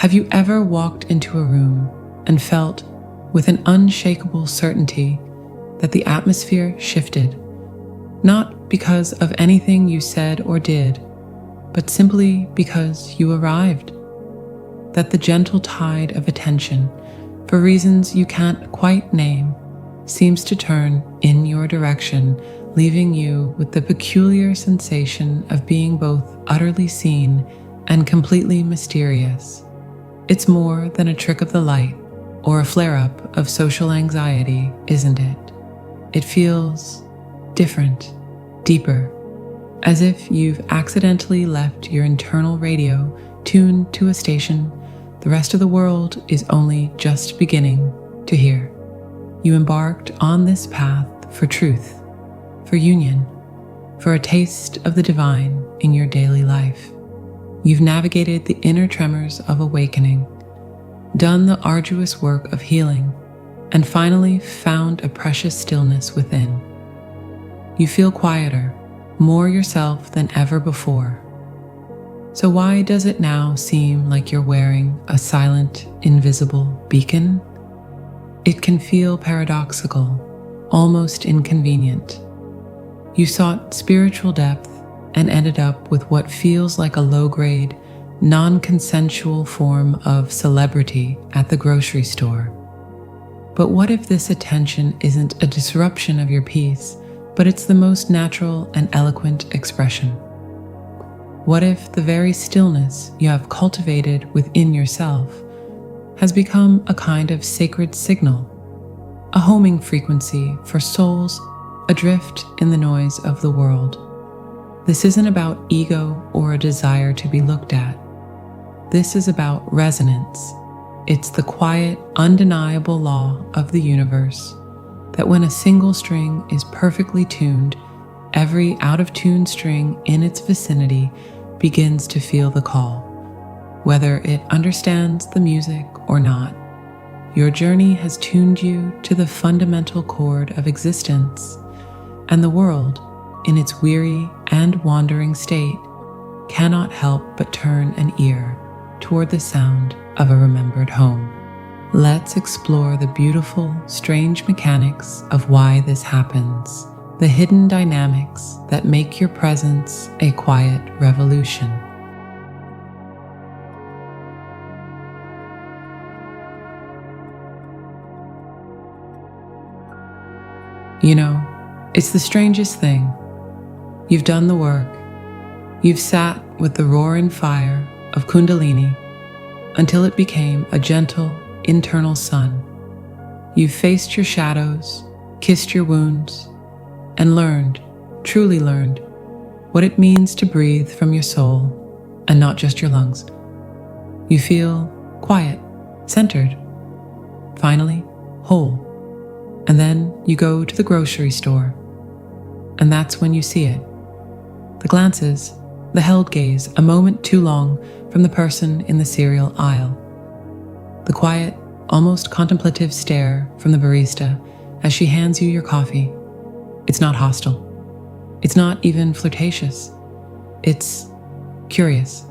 Have you ever walked into a room and felt with an unshakable certainty that the atmosphere shifted, not because of anything you said or did, but simply because you arrived? That the gentle tide of attention, for reasons you can't quite name, seems to turn in your direction, leaving you with the peculiar sensation of being both utterly seen and completely mysterious. It's more than a trick of the light or a flare-up of social anxiety, isn't it? It feels different, deeper, as if you've accidentally left your internal radio tuned to a station the rest of the world is only just beginning to hear. You embarked on this path for truth, for union, for a taste of the divine in your daily life. You've navigated the inner tremors of awakening, done the arduous work of healing, and finally found a precious stillness within. You feel quieter, more yourself than ever before. So why does it now seem like you're wearing a silent, invisible beacon? It can feel paradoxical, almost inconvenient. You sought spiritual depth and ended up with what feels like a low-grade, non-consensual form of celebrity at the grocery store. But what if this attention isn't a disruption of your peace, but it's the most natural and eloquent expression? What if the very stillness you have cultivated within yourself has become a kind of sacred signal, a homing frequency for souls adrift in the noise of the world? This isn't about ego or a desire to be looked at. This is about resonance. It's the quiet, undeniable law of the universe that when a single string is perfectly tuned, every out-of-tune string in its vicinity begins to feel the call, whether it understands the music or not. Your journey has tuned you to the fundamental chord of existence, and the world, in its weary and wandering state, cannot help but turn an ear toward the sound of a remembered home. Let's explore the beautiful, strange mechanics of why this happens, the hidden dynamics that make your presence a quiet revolution. You know, it's the strangest thing. You've done the work. You've sat with the roaring fire of Kundalini until it became a gentle, internal sun. You've faced your shadows, kissed your wounds, and learned, truly learned, what it means to breathe from your soul and not just your lungs. You feel quiet, centered, finally whole. And then you go to the grocery store, and that's when you see it. The glances, the held gaze a moment too long from the person in the cereal aisle. The quiet, almost contemplative stare from the barista as she hands you your coffee. It's not hostile. It's not even flirtatious. It's curious,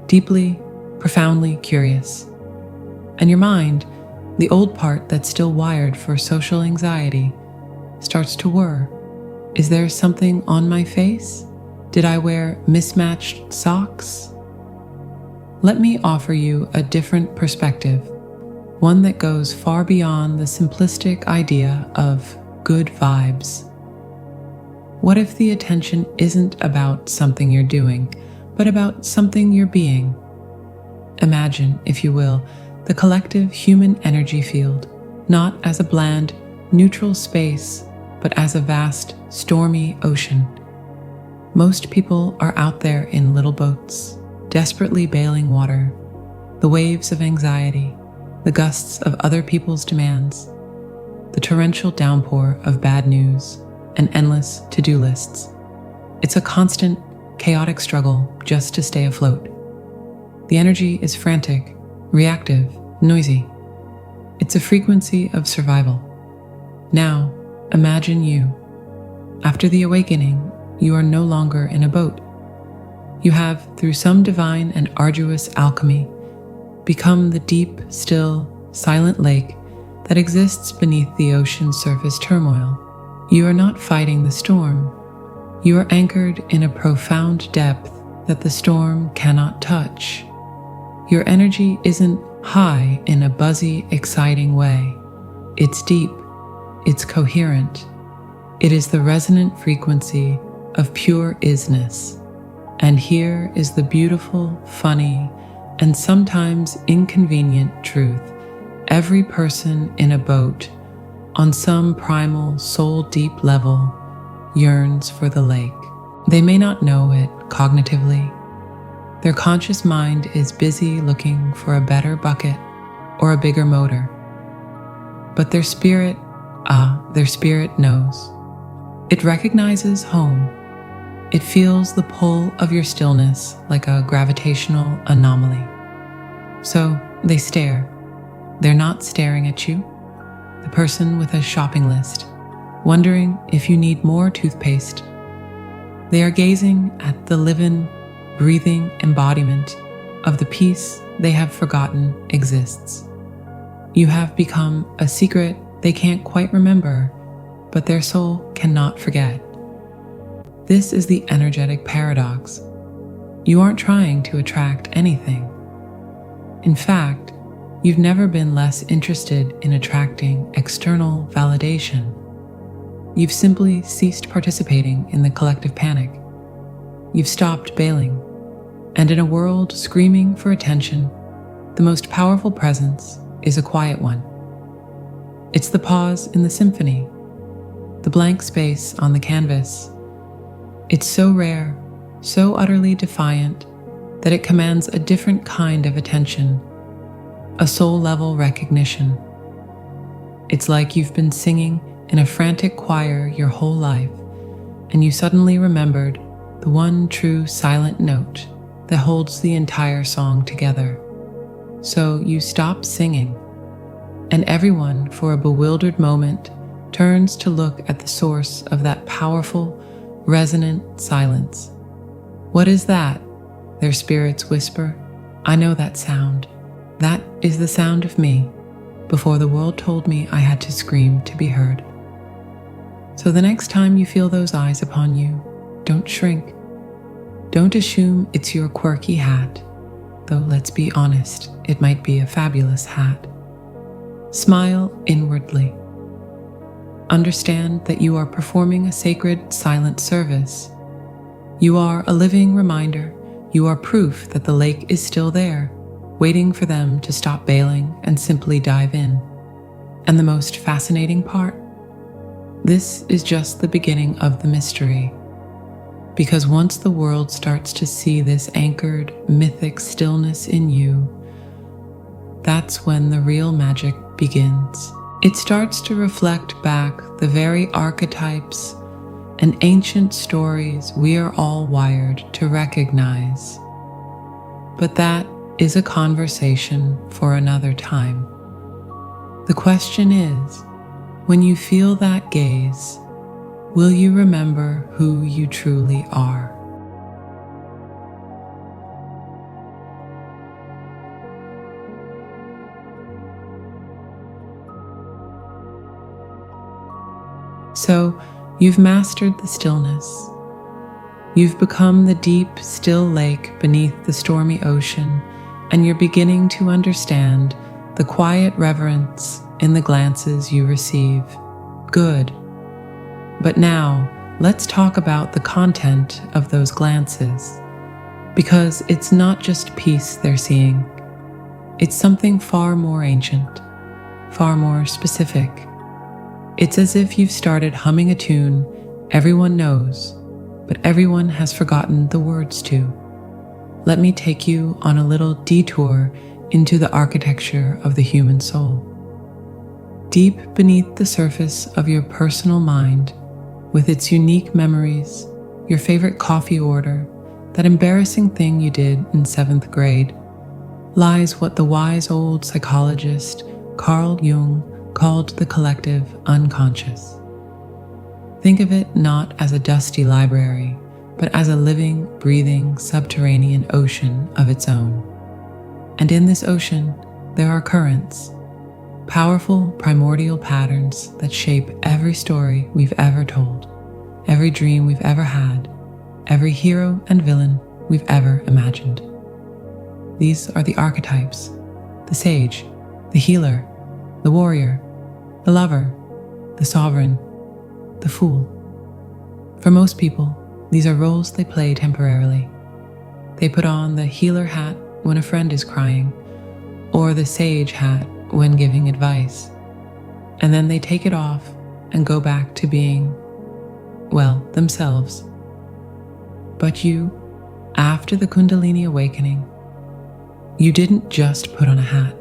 deeply, profoundly curious. And your mind, the old part that's still wired for social anxiety, starts to whir. Is there something on my face? Did I wear mismatched socks? Let me offer you a different perspective, one that goes far beyond the simplistic idea of good vibes. What if the attention isn't about something you're doing, but about something you're being? Imagine, if you will, the collective human energy field, not as a bland, neutral space, but as a vast, stormy ocean. Most people are out there in little boats, desperately bailing water, the waves of anxiety, the gusts of other people's demands, the torrential downpour of bad news, and endless to-do lists. It's a constant, chaotic struggle just to stay afloat. The energy is frantic, reactive, noisy. It's a frequency of survival. Now, imagine you. After the awakening, you are no longer in a boat. You have, through some divine and arduous alchemy, Become the deep, still, silent lake that exists beneath the ocean's surface turmoil. You are not fighting the storm. You are anchored in a profound depth that the storm cannot touch. Your energy isn't high in a buzzy, exciting way. It's deep. It's coherent. It is the resonant frequency of pure isness. And here is the beautiful, funny, and sometimes inconvenient truth. Every person in a boat, on some primal, soul-deep level, yearns for the lake. They may not know it cognitively. Their conscious mind is busy looking for a better bucket or a bigger motor. But their spirit knows. It recognizes home. It feels the pull of your stillness like a gravitational anomaly. So they stare. They're not staring at you, the person with a shopping list, wondering if you need more toothpaste. They are gazing at the living, breathing embodiment of the peace they have forgotten exists. You have become a secret they can't quite remember, but their soul cannot forget. This is the energetic paradox. You aren't trying to attract anything. In fact, you've never been less interested in attracting external validation. You've simply ceased participating in the collective panic. You've stopped bailing. And in a world screaming for attention, the most powerful presence is a quiet one. It's the pause in the symphony, the blank space on the canvas. It's so rare, so utterly defiant, that it commands a different kind of attention, a soul-level recognition. It's like you've been singing in a frantic choir your whole life, and you suddenly remembered the one true silent note that holds the entire song together. So you stop singing, and everyone, for a bewildered moment, turns to look at the source of that powerful, resonant silence. What is that? Their spirits whisper. I know that sound. That is the sound of me, before the world told me I had to scream to be heard. So the next time you feel those eyes upon you, don't shrink. Don't assume it's your quirky hat, though let's be honest, it might be a fabulous hat. Smile inwardly. Understand that you are performing a sacred, silent service. You are a living reminder. You are proof that the lake is still there, waiting for them to stop bailing and simply dive in. And the most fascinating part? This is just the beginning of the mystery. Because once the world starts to see this anchored, mythic stillness in you, that's when the real magic begins. It starts to reflect back the very archetypes and ancient stories we are all wired to recognize. But that is a conversation for another time. The question is, when you feel that gaze, will you remember who you truly are? So, you've mastered the stillness. You've become the deep, still lake beneath the stormy ocean, and you're beginning to understand the quiet reverence in the glances you receive. Good. But now, let's talk about the content of those glances, because it's not just peace they're seeing. It's something far more ancient, far more specific. It's as if you've started humming a tune everyone knows, but everyone has forgotten the words to. Let me take you on a little detour into the architecture of the human soul. Deep beneath the surface of your personal mind, with its unique memories, your favorite coffee order, that embarrassing thing you did in 7th grade, lies what the wise old psychologist Carl Jung called the collective unconscious. Think of it not as a dusty library, but as a living, breathing, subterranean ocean of its own. And in this ocean, there are currents, powerful primordial patterns that shape every story we've ever told, every dream we've ever had, every hero and villain we've ever imagined. These are the archetypes: the sage, the healer, the warrior, the lover, the sovereign, the fool. For most people, these are roles they play temporarily. They put on the healer hat when a friend is crying, or the sage hat when giving advice, and then they take it off and go back to being, well, themselves. But you, after the Kundalini awakening, you didn't just put on a hat.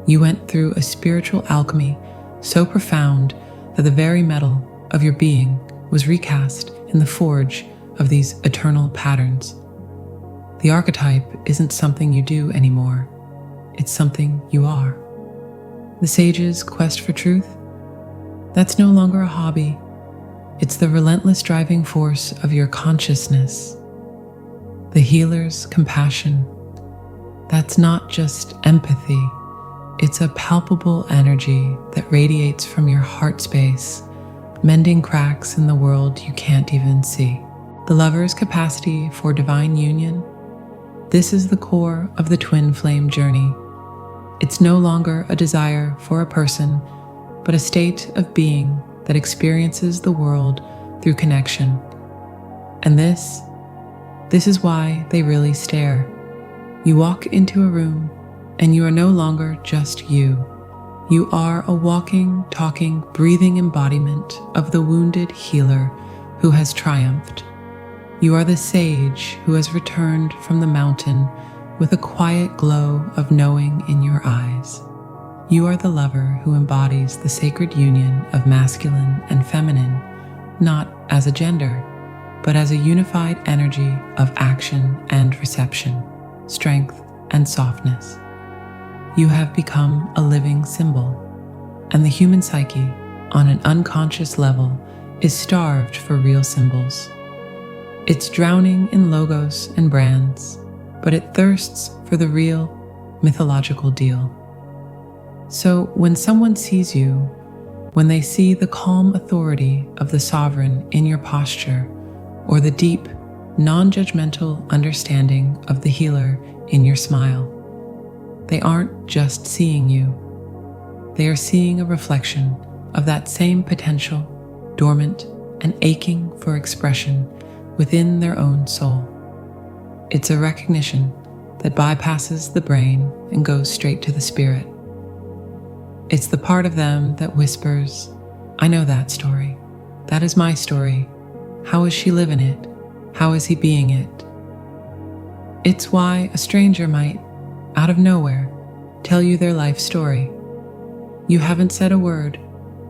You went through a spiritual alchemy so profound that the very metal of your being was recast in the forge of these eternal patterns. The archetype isn't something you do anymore. It's something you are. The sage's quest for truth? That's no longer a hobby. It's the relentless driving force of your consciousness. The healer's compassion. That's not just empathy. It's a palpable energy that radiates from your heart space, mending cracks in the world you can't even see. The lover's capacity for divine union. This is the core of the twin flame journey. It's no longer a desire for a person, but a state of being that experiences the world through connection. And this is why they really stare. You walk into a room and you are no longer just you. You are a walking, talking, breathing embodiment of the wounded healer who has triumphed. You are the sage who has returned from the mountain with a quiet glow of knowing in your eyes. You are the lover who embodies the sacred union of masculine and feminine, not as a gender, but as a unified energy of action and reception, strength and softness. You have become a living symbol, and the human psyche, on an unconscious level, is starved for real symbols. It's drowning in logos and brands, but it thirsts for the real, mythological deal. So when someone sees you, when they see the calm authority of the sovereign in your posture, or the deep, non-judgmental understanding of the healer in your smile, they aren't just seeing you. They are seeing a reflection of that same potential, dormant and aching for expression within their own soul. It's a recognition that bypasses the brain and goes straight to the spirit. It's the part of them that whispers, "I know that story. That is my story. How is she living it? How is he being it?" It's why a stranger might, out of nowhere, tell you their life story. You haven't said a word,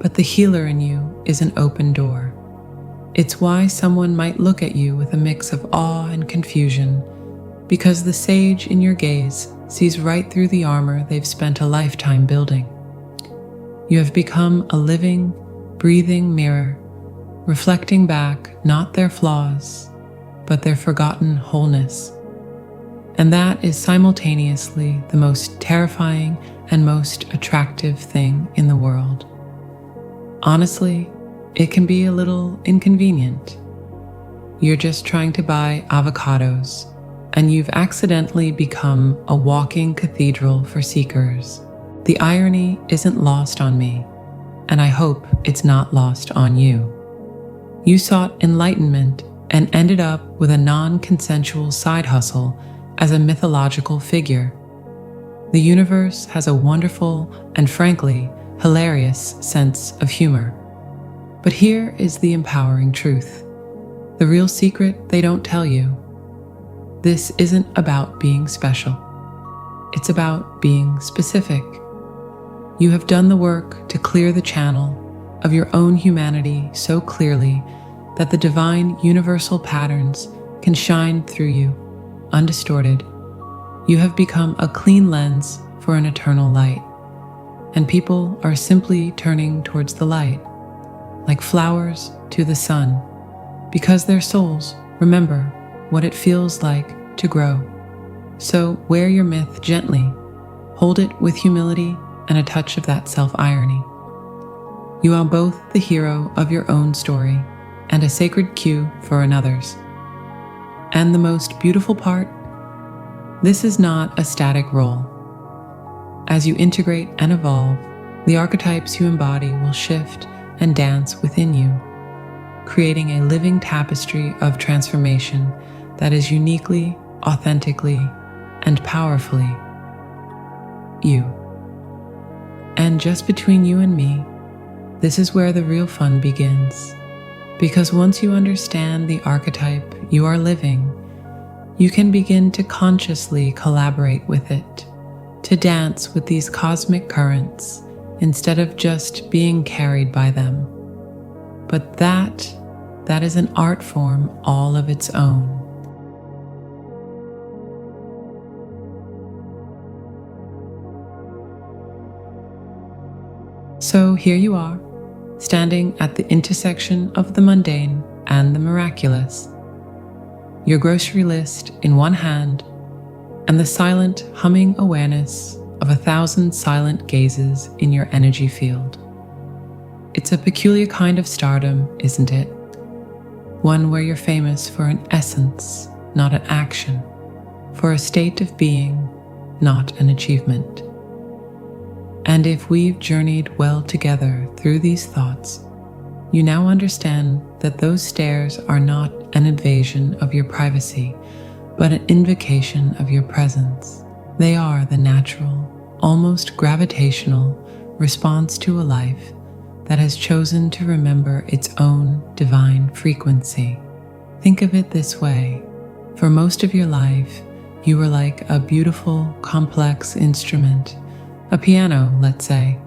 but the healer in you is an open door. It's why someone might look at you with a mix of awe and confusion, because the sage in your gaze sees right through the armor they've spent a lifetime building. You have become a living, breathing mirror, reflecting back not their flaws, but their forgotten wholeness. And that is simultaneously the most terrifying and most attractive thing in the world. Honestly, it can be a little inconvenient. You're just trying to buy avocados, and you've accidentally become a walking cathedral for seekers. The irony isn't lost on me, and I hope it's not lost on you. You sought enlightenment and ended up with a non-consensual side hustle as a mythological figure. The universe has a wonderful and frankly hilarious sense of humor. But here is the empowering truth, the real secret they don't tell you. This isn't about being special. It's about being specific. You have done the work to clear the channel of your own humanity so clearly that the divine universal patterns can shine through you, undistorted. You have become a clean lens for an eternal light, and people are simply turning towards the light, like flowers to the sun, because their souls remember what it feels like to grow. So wear your myth gently, hold it with humility and a touch of that self-irony. You are both the hero of your own story and a sacred cue for another's. And the most beautiful part, this is not a static role. As you integrate and evolve, the archetypes you embody will shift and dance within you, creating a living tapestry of transformation that is uniquely, authentically, and powerfully you. And just between you and me, this is where the real fun begins. Because once you understand the archetype you are living, you can begin to consciously collaborate with it, to dance with these cosmic currents instead of just being carried by them. But that is an art form all of its own. So here you are, standing at the intersection of the mundane and the miraculous. Your grocery list in one hand and the silent, humming awareness of 1,000 silent gazes in your energy field. It's a peculiar kind of stardom, isn't it? One where you're famous for an essence, not an action, for a state of being, not an achievement. And if we've journeyed well together through these thoughts, you now understand that those stares are not an invasion of your privacy, but an invocation of your presence. They are the natural, almost gravitational response to a life that has chosen to remember its own divine frequency. Think of it this way. For most of your life, you were like a beautiful, complex instrument, a piano, let's say,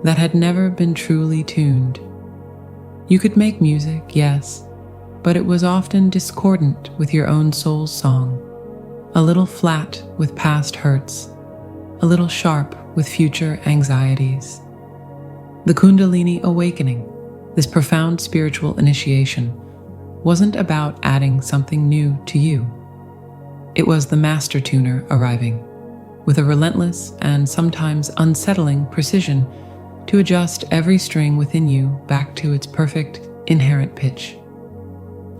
that had never been truly tuned. You could make music, yes, but it was often discordant with your own soul's song, a little flat with past hurts, a little sharp with future anxieties. The Kundalini awakening, this profound spiritual initiation, wasn't about adding something new to you. It was the master tuner arriving, with a relentless and sometimes unsettling precision to adjust every string within you back to its perfect inherent pitch.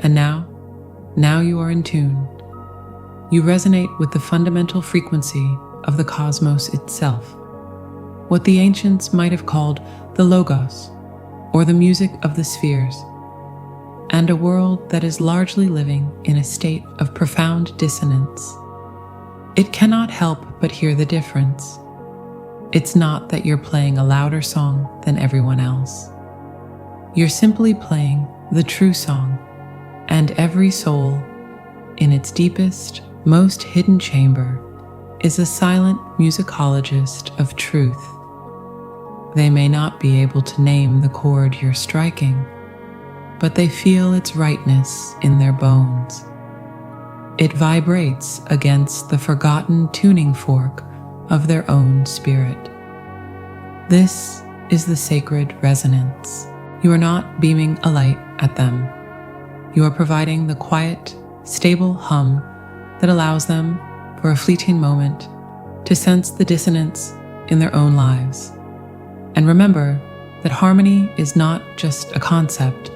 And now you are in tune. You resonate with the fundamental frequency of the cosmos itself, what the ancients might have called the Logos, or the music of the spheres, and a world that is largely living in a state of profound dissonance. It cannot help but hear the difference. It's not that you're playing a louder song than everyone else. You're simply playing the true song, and every soul, in its deepest, most hidden chamber, is a silent musicologist of truth. They may not be able to name the chord you're striking, but they feel its rightness in their bones. It vibrates against the forgotten tuning fork of their own spirit. This is the sacred resonance. You are not beaming a light at them. You are providing the quiet, stable hum that allows them, for a fleeting moment, to sense the dissonance in their own lives. And remember that harmony is not just a concept,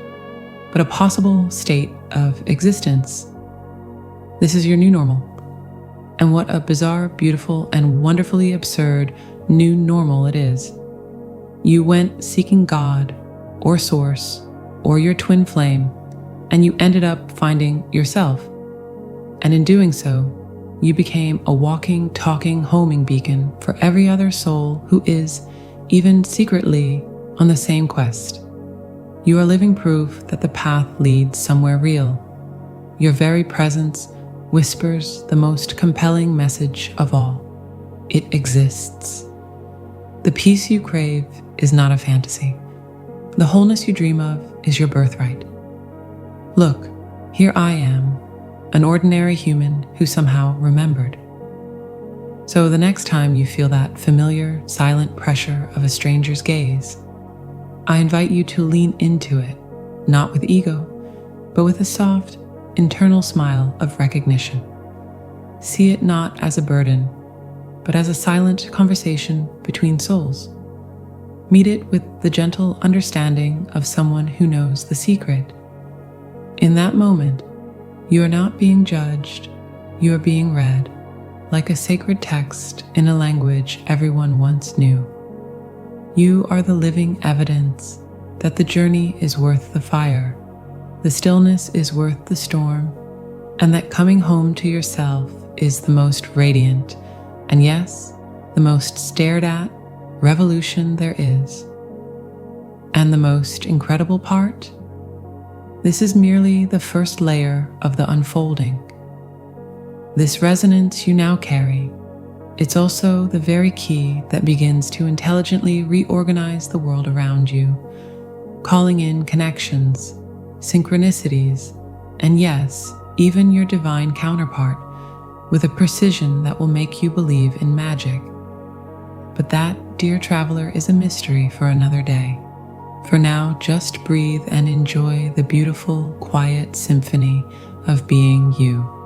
but a possible state of existence. This is your new normal. And what a bizarre, beautiful, and wonderfully absurd new normal it is. You went seeking God, or Source, or your twin flame, and you ended up finding yourself. And in doing so, you became a walking, talking homing beacon for every other soul who is, even secretly, on the same quest. You are living proof that the path leads somewhere real. Your very presence whispers the most compelling message of all. It exists. The peace you crave is not a fantasy. The wholeness you dream of is your birthright. Look, here I am, an ordinary human who somehow remembered. So the next time you feel that familiar, silent pressure of a stranger's gaze, I invite you to lean into it, not with ego, but with a soft, internal smile of recognition. see it not as a burden, but as a silent conversation between souls. Meet it with the gentle understanding of someone who knows the secret. In that moment, you are not being judged, you are being read, like a sacred text in a language everyone once knew. You are the living evidence that the journey is worth the fire, the stillness is worth the storm, and that coming home to yourself is the most radiant, and yes, the most stared at revolution there is. And the most incredible part? This is merely the first layer of the unfolding. This resonance you now carry, it's also the very key that begins to intelligently reorganize the world around you, calling in connections, synchronicities, and yes, even your divine counterpart, with a precision that will make you believe in magic. But that, dear traveler, is a mystery for another day. For now, just breathe and enjoy the beautiful, quiet symphony of being you.